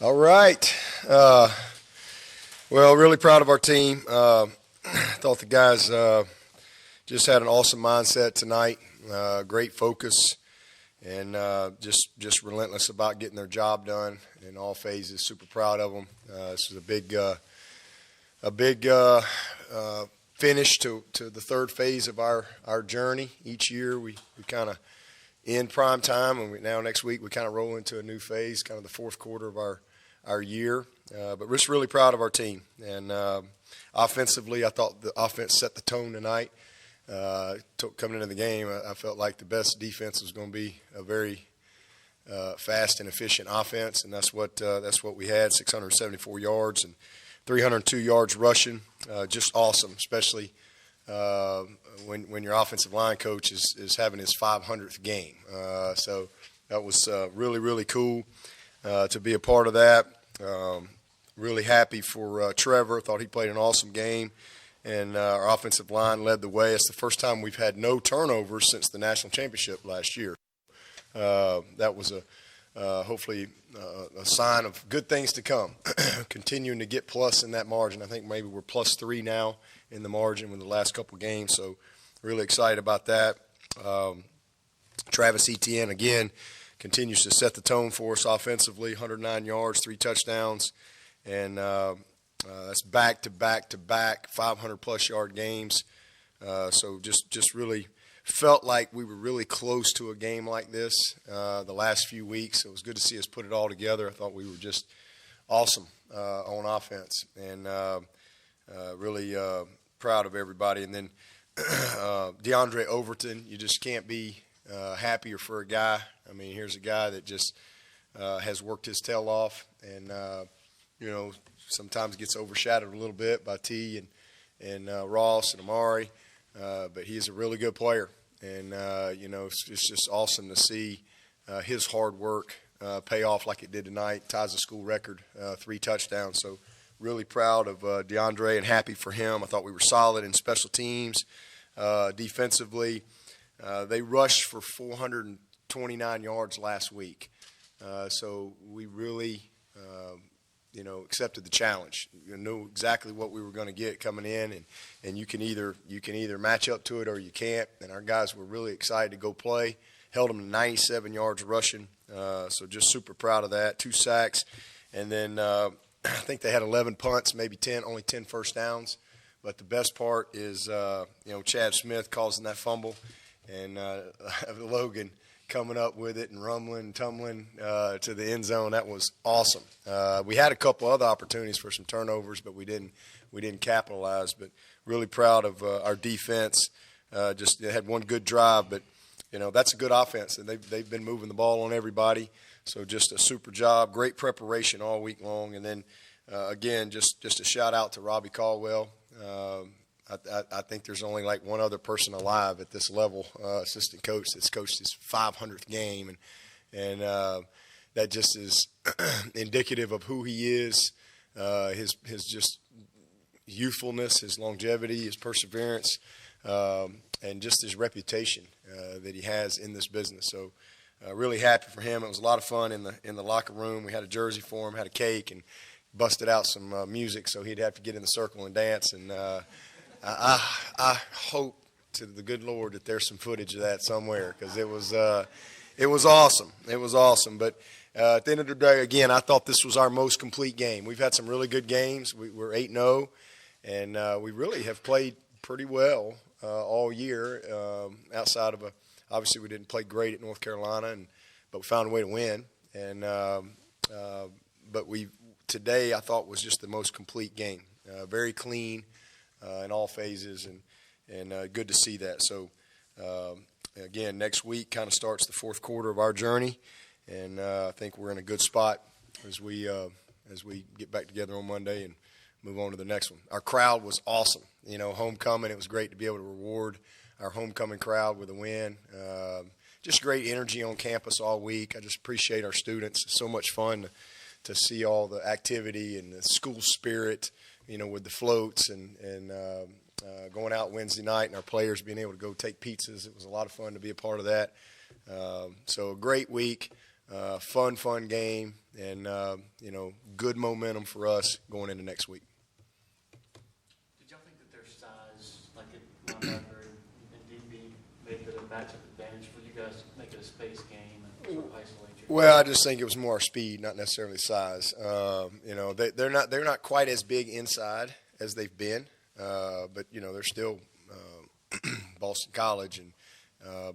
All right. Well, really proud of our team. Thought the guys just had an awesome mindset tonight. Great focus and just relentless about getting their job done in all phases. Super proud of them. This is a big finish to the third phase of our journey. Each year we kind of end prime time, and now next week we kind of roll into a new phase, kind of the fourth quarter of our year. But we're just really proud of our team. And offensively, I thought the offense set the tone tonight. Coming into the game, I felt like the best defense was going to be a very fast and efficient offense, and that's what we had. 674 yards and 302 yards rushing. Just awesome, especially when your offensive line coach is having his 500th game. So that was really, really cool to be a part of that. Really happy for Trevor. Thought he played an awesome game, and our offensive line led the way. It's the first time we've had no turnovers since the national championship last year. That was hopefully a sign of good things to come. Continuing to get plus in that margin. I think maybe we're +3 now in the margin with the last couple games, so really excited about that. Travis Etienne, again, continues to set the tone for us offensively. 109 yards, 3 touchdowns, and that's back-to-back 500-plus yard games. So just really felt like we were really close to a game like this the last few weeks. It was good to see us put it all together. I thought we were just awesome on offense, and really proud of everybody. And then DeAndre Overton, you just can't be happier for a guy. I mean, here's a guy that just has worked his tail off, and sometimes gets overshadowed a little bit by T and Ross and Amari, but he's a really good player, and it's just awesome to see his hard work pay off like it did tonight. Ties the school record, 3 touchdowns. So really proud of DeAndre and happy for him. I thought we were solid in special teams. Defensively, they rushed for 429 yards last week. So we really accepted the challenge. You knew exactly what we were going to get coming in, and you can either match up to it or you can't. And our guys were really excited to go play. Held them to 97 yards rushing. So just super proud of that. 2 sacks, and then I think they had 11 punts, maybe 10, only 10 first downs. But the best part is Chad Smith causing that fumble, and Logan coming up with it and rumbling and tumbling to the end zone. That was awesome. We had a couple other opportunities for some turnovers, but we didn't capitalize. But really proud of our defense. Just they had one good drive, but that's a good offense, and they've been moving the ball on everybody. So just a super job, great preparation all week long. And then again, just a shout out to Robbie Caldwell. I think there's only like one other person alive at this level, assistant coach, that's coached his 500th game, and that just is indicative of who he is, his just youthfulness, his longevity, his perseverance, and just his reputation that he has in this business. So really happy for him. It was a lot of fun in the locker room. We had a jersey for him, had a cake, and busted out some music, so he'd have to get in the circle and dance. And I hope to the good Lord that there's some footage of that somewhere, because it was awesome. It was awesome. But at the end of the day, again, I thought this was our most complete game. We've had some really good games. We're 8-0, and we really have played pretty well all year. Outside of obviously we didn't play great at North Carolina, but we found a way to win. And but today I thought was just the most complete game. Very clean. In all phases, and good to see that. So, again, next week kind of starts the fourth quarter of our journey, and I think we're in a good spot as we get back together on Monday and move on to the next one. Our crowd was awesome. Homecoming, it was great to be able to reward our homecoming crowd with a win. Just great energy on campus all week. I just appreciate our students. It's so much fun to see all the activity and the school spirit, with the floats and going out Wednesday night, and our players being able to go take pizzas. It was a lot of fun to be a part of that. So a great week. fun game, and good momentum for us going into next week. Did y'all think that their size, like at linebacker and DB, made it a matchup advantage for you guys to make it a space game and sort of isolate you? Well, I just think it was more our speed, not necessarily size. They're not quite as big inside as they've been, but they're still Boston College, and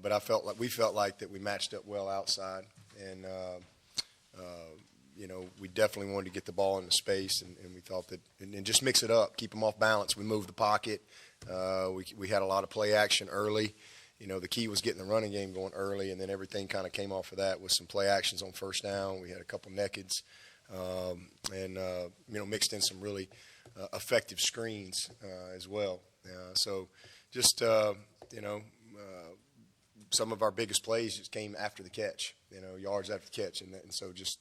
but we felt like that we matched up well outside, and we definitely wanted to get the ball into space, and we thought that and just mix it up, keep them off balance. We moved the pocket. We had a lot of play action early. The key was getting the running game going early, and then everything kind of came off of that with some play actions on first down. We had a couple nakeds, and mixed in some really effective screens as well. So just some of our biggest plays just came after the catch, yards after the catch, and so just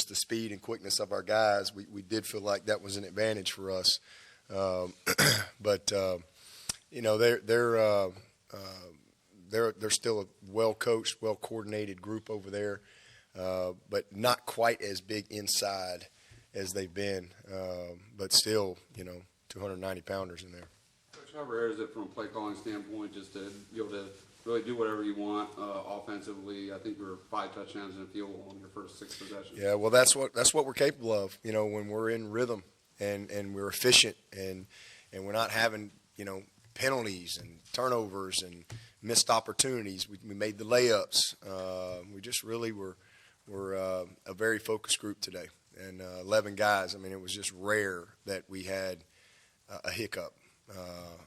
the speed and quickness of our guys, we did feel like that was an advantage for us. But they're still a well-coached, well-coordinated group over there, but not quite as big inside as they've been, but still, 290-pounders in there. Coach, how rare is it from a play calling standpoint just to be able to really do whatever you want offensively? I think we were 5 touchdowns in a field goal on your first 6 possessions. Yeah, well, that's what we're capable of. When we're in rhythm and we're efficient and we're not having penalties and turnovers and missed opportunities. We made the layups. We just really were a very focused group today, and 11 guys. I mean, it was just rare that we had a hiccup.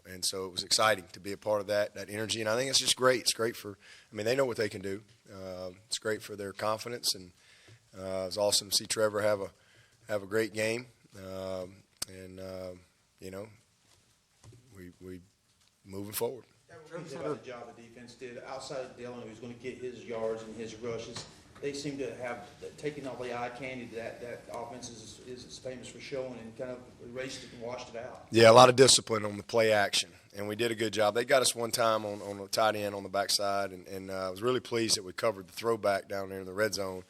And so it was exciting to be a part of that energy, and I think it's just great. It's great they know what they can do. It's great for their confidence, and it was awesome to see Trevor have a great game. We moving forward. About the job the defense did outside of Dillon, who's going to get his yards and his rushes. They seem to have taken all the eye candy that offense is famous for showing, and kind of erased it and washed it out. Yeah, a lot of discipline on the play action, and we did a good job. They got us one time on the tight end on the backside, and I was really pleased that we covered the throwback down there in the red zone.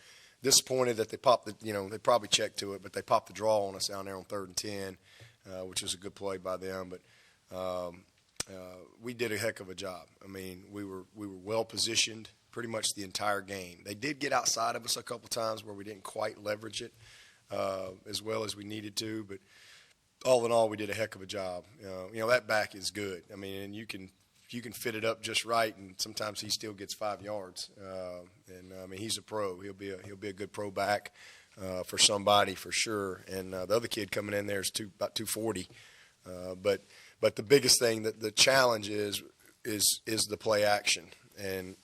Disappointed that they popped they probably checked to it, but they popped the draw on us down there on 3rd and 10, which was a good play by them. But we did a heck of a job. I mean, we were well positioned pretty much the entire game. They did get outside of us a couple times where we didn't quite leverage it as well as we needed to, but all in all, we did a heck of a job. That back is good. I mean, and you can fit it up just right, and sometimes he still gets 5 yards. He's a pro. He'll be a good pro back for somebody for sure. And the other kid coming in there is about 240. But the biggest thing, that the challenge is the play action and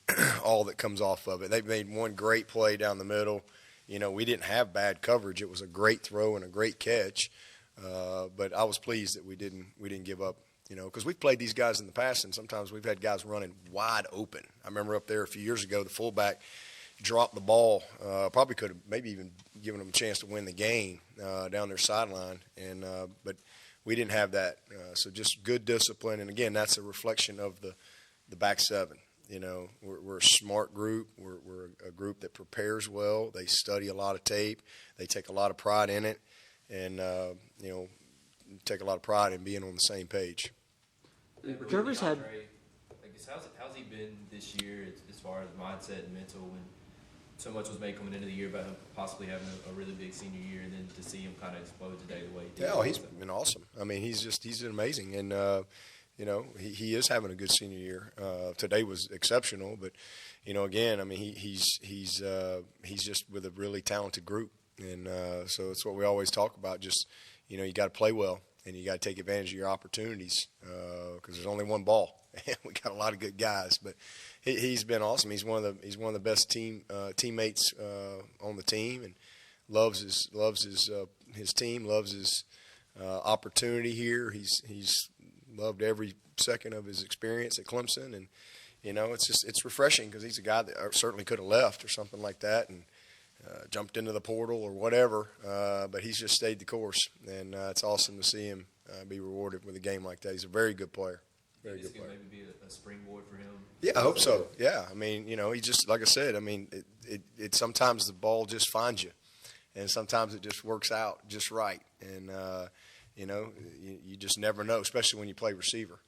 all that comes off of it. They've made one great play down the middle. We didn't have bad coverage. It was a great throw and a great catch. But I was pleased that we didn't give up. Because we've played these guys in the past, and sometimes we've had guys running wide open. I remember up there a few years ago, the fullback dropped the ball. Probably could have maybe even given them a chance to win the game down their sideline. But we didn't have that. So just good discipline. And, again, that's a reflection of the back seven. We're a smart group. We're a group that prepares well. They study a lot of tape. They take a lot of pride in it. And, take a lot of pride in being on the same page. Trevor's had. How's he been this year as far as mindset and mental, when so much was made coming into the year about him possibly having a really big senior year, and then to see him kind of explode today the way he did? Yeah, he's been awesome. I mean, he's amazing, and he is having a good senior year. Today was exceptional, but again, I mean, he's just with a really talented group, and so it's what we always talk about. Just you got to play well, and you got to take advantage of your opportunities because there's only one ball. We got a lot of good guys, but he's been awesome. He's one of the best teammates on the team, and loves his team, loves his opportunity here. He's loved every second of his experience at Clemson, and it's refreshing because he's a guy that certainly could have left or something like that, and jumped into the portal or whatever, but he's just stayed the course, and it's awesome to see him be rewarded with a game like that. He's a very good player. Very This good could player. maybe be a springboard for him. Yeah, I hope so. Yeah, I mean, you know, he just, like I said, I mean, it sometimes the ball just finds you, and sometimes it just works out just right, and you know, you just never know, especially when you play receiver.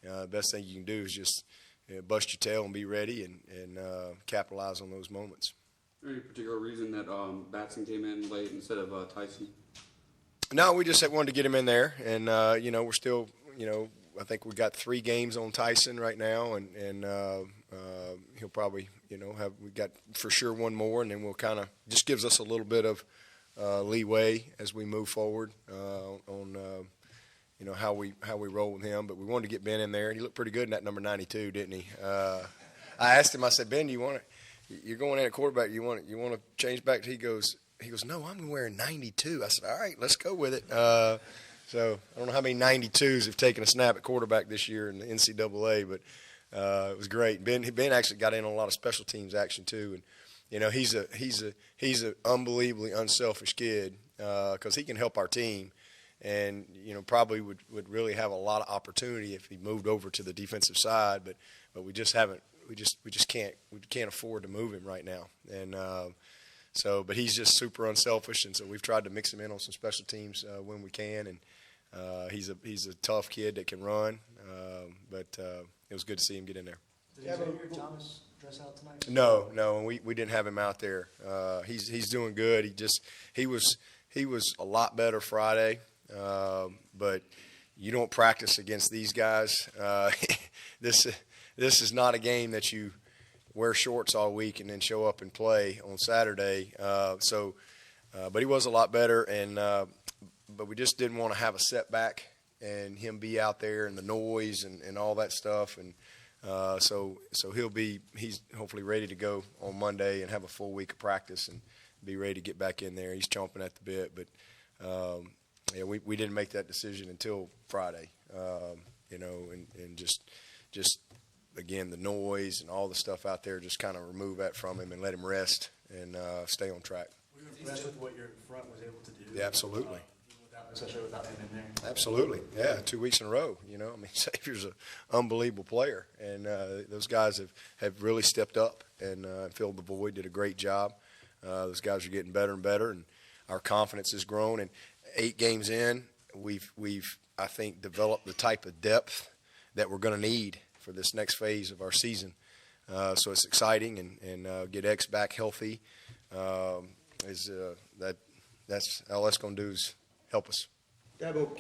The best thing you can do is just bust your tail and be ready and capitalize on those moments. Is there any particular reason that Batson came in late instead of Tyson? No, we just wanted to get him in there, and you know, we're still, you know, I think we got 3 games on Tyson right now, and he'll probably, you know, we got for sure one more, and then we'll kind of just gives us a little bit of leeway as we move forward on you know, how we roll with him. But we wanted to get Ben in there, and he looked pretty good in that number 92, didn't he? I asked him, I said, Ben, do you want to? You're going in at quarterback. You want to change back? He goes, no, I'm wearing 92. I said, all right, let's go with it. So I don't know how many 92s have taken a snap at quarterback this year in the NCAA, but it was great. Ben actually got in on a lot of special teams action too, and you know, he's a unbelievably unselfish kid because he can help our team, and you know, probably would really have a lot of opportunity if he moved over to the defensive side, but we just haven't. We just can't afford to move him right now, and but he's just super unselfish, and so we've tried to mix him in on some special teams when we can, and he's a tough kid that can run, but it was good to see him get in there. Did Xavier Thomas dress out tonight? No, we didn't have him out there. He's doing good. He was a lot better Friday, but you don't practice against these guys. This is not a game that you wear shorts all week and then show up and play on Saturday. But he was a lot better, and but we just didn't want to have a setback and him be out there and the noise and all that stuff. And so he's hopefully ready to go on Monday and have a full week of practice and be ready to get back in there. He's chomping at the bit, but yeah, we didn't make that decision until Friday. You know, and just again, the noise and all the stuff out there, just kind of remove that from him and let him rest and stay on track. Were you impressed with what your front was able to do? Yeah, absolutely. Especially without him in there. Absolutely. Yeah, 2 weeks in a row. You know, I mean, Xavier's an unbelievable player, and those guys have really stepped up and filled the void, did a great job. Those guys are getting better and better, and our confidence has grown. And 8 games in, we've I think, developed the type of depth that we're going to need for this next phase of our season. So it's exciting, and get X back healthy. That's all that's going to do is help us. Dabo,